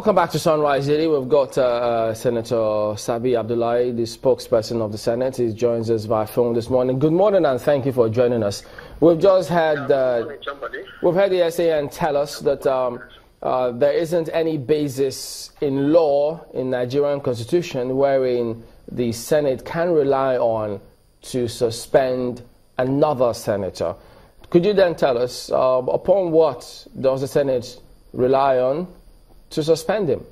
Welcome back to Sunrise Daily. We've got Senator Sabi Abdullahi, the spokesperson of the Senate. He joins us via phone this morning. Good morning and thank you for joining us. We've just had the SAN tell us that there isn't any basis in law in Nigerian constitution wherein the Senate can rely on to suspend another senator. Could you then tell us upon what does the Senate rely on to suspend him?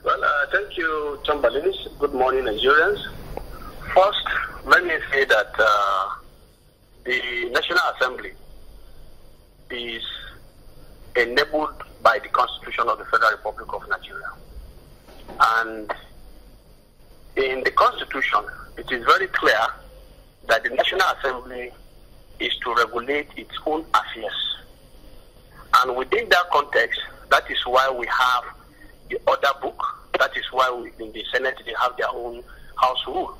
Well, thank you, Chamberlain. Good morning, Nigerians. First, let me say that the National Assembly is enabled by the Constitution of the Federal Republic of Nigeria. And in the Constitution, it is very clear that the National Assembly is to regulate its own affairs. And within that context, that is why we have the order book. That is why in the Senate they have their own house rule.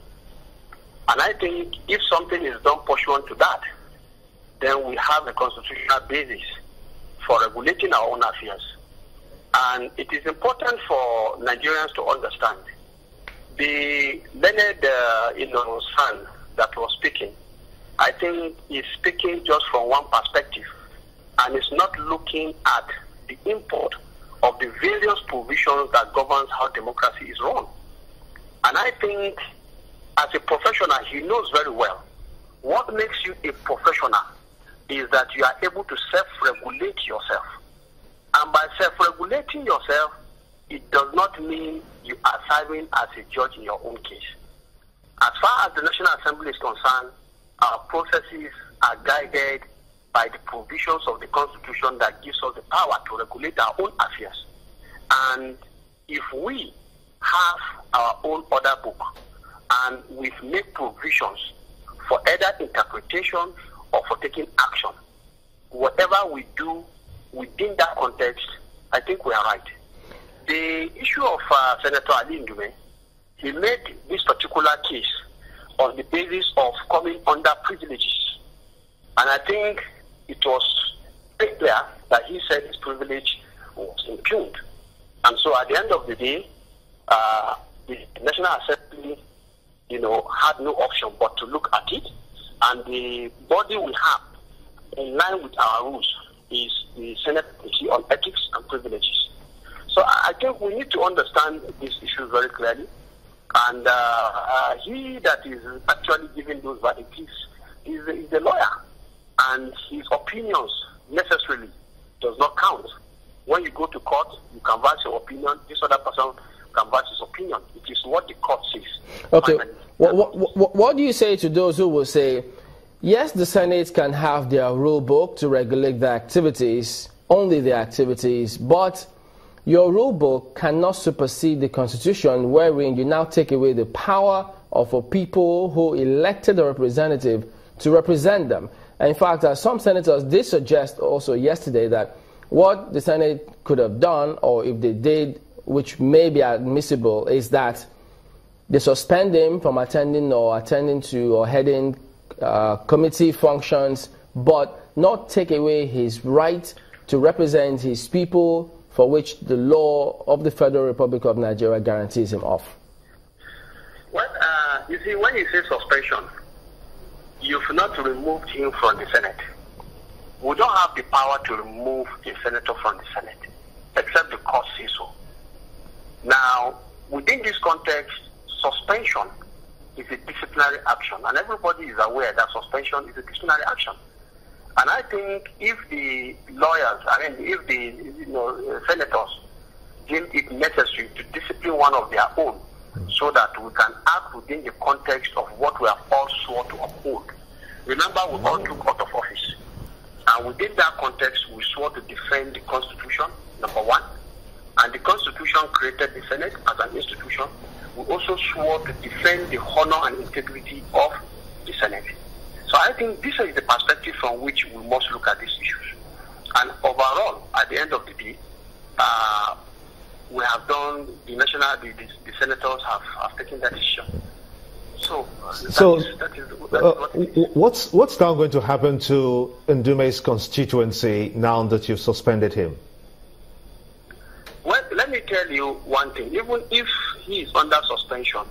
And I think if something is done pursuant to that, then we have a constitutional basis for regulating our own affairs. And it is important for Nigerians to understand the learned son that was speaking, I think is speaking just from one perspective and is not looking at the import of the various provisions that governs how democracy is run. And I think as a professional, he knows very well what makes you a professional is that you are able to self-regulate yourself. And by self-regulating yourself, it does not mean you are serving as a judge in your own case. As far as the National Assembly is concerned, our processes are guided by the provisions of the Constitution that gives us the power to regulate our own affairs. And if we have our own order book and we make provisions for either interpretation or for taking action, whatever we do within that context, I think we are right. The issue of Senator Ali Ndume, he made this particular case on the basis of coming under privileges. And I think it was very clear that he said his privilege was impugned. And so at the end of the day, the National Assembly, had no option but to look at it. And the body we have, in line with our rules, is the Senate Committee on Ethics and Privileges. So I think we need to understand this issue very clearly. And he that is actually giving those verdicts is the lawyer. And his opinions necessarily does not count. When you go to court, you can voice your opinion. This other person can voice his opinion. It is what the court says. Okay. What do you say to those who will say, yes, the Senate can have their rule book to regulate their activities, only their activities, but your rule book cannot supersede the Constitution, wherein you now take away the power of a people who elected a representative to represent them. And in fact, some senators did suggest also yesterday that what the Senate could have done, or if they did, which may be admissible, is that they suspend him from attending to or heading committee functions, but not take away his right to represent his people, for which the law of the Federal Republic of Nigeria guarantees him off. Well, you see, when you say suspension, you've not removed him from the Senate. We don't have the power to remove a senator from the Senate, except the court says so. Now, within this context, suspension is a disciplinary action, and everybody is aware that suspension is a disciplinary action. And I think if the lawyers, if the senators deem it necessary to discipline one of their own, so that we can act within the context of what we have all sworn to uphold. Remember, we all took out of office. And within that context, we swore to defend the Constitution, number one. And the Constitution created the Senate as an institution. We also swore to defend the honor and integrity of the Senate. So I think this is the perspective from which we must look at these issues. And overall, at the end of the day, we have done, the senators have taken that decision. What's now going to happen to Ndume's constituency now that you've suspended him? let me tell you one thing. Even if he is under suspension,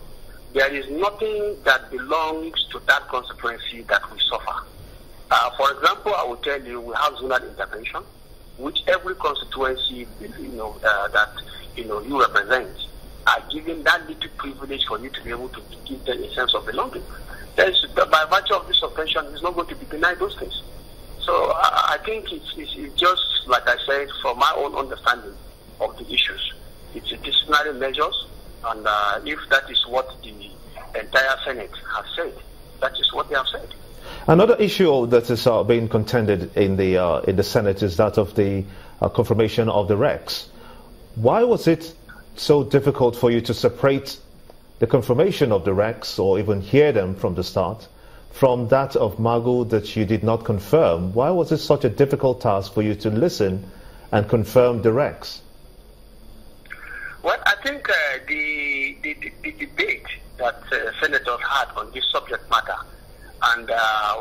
there is nothing that belongs to that constituency that will suffer. For example, I will tell you, we have zonal intervention, which every constituency, that you represent, are given that little privilege for you to be able to give them a sense of belonging. By virtue of this suspension, he's not going to be denied those things. So I think it's just, like I said, from my own understanding of the issues, it's a disciplinary measures, and if that is what the entire Senate has said, that is what they have said. Another issue that is being contended in the Senate is that of the confirmation of the recs. Why was it so difficult for you to separate the confirmation of the recs, or even hear them from the start, from that of Magu that you did not confirm? Why was it such a difficult task for you to listen and confirm the recs? Well, I think the debate that senators had on this subject matter, and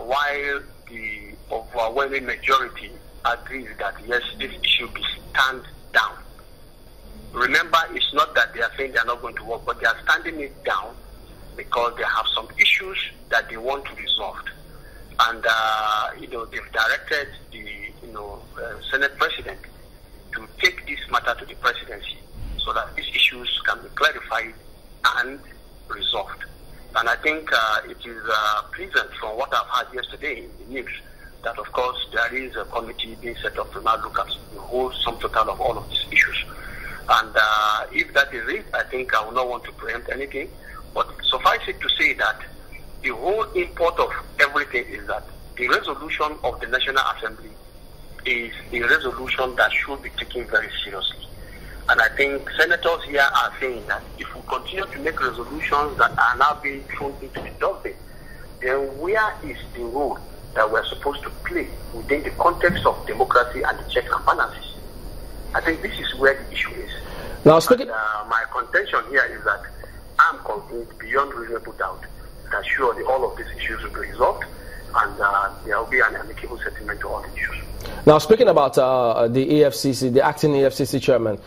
while the overwhelming majority agrees that yes, this issue be stand down. Remember, it's not that they are saying they are not going to work, but they are standing it down because they have some issues that they want to resolve. And they've directed the Senate President to take this matter to the presidency so that these issues can be clarified and resolved. And I think it is pleasant from what I've heard yesterday in the news that, of course, there is a committee being set up to now look at the whole sum total of all of these issues. And if that is it, I think I will not want to preempt anything. But suffice it to say that the whole import of everything is that the resolution of the National Assembly is a resolution that should be taken very seriously. And I think senators here are saying that if we continue to make resolutions that are now being thrown into the dustbin, then where is the role that we're supposed to play within the context of democracy and the checks and balances? I think this is where the issue is. Now, my contention here is that I'm convinced beyond reasonable doubt that surely all of these issues will be resolved, and there will be an amicable settlement to all the issues. Now, speaking about the EFCC, the acting EFCC chairman,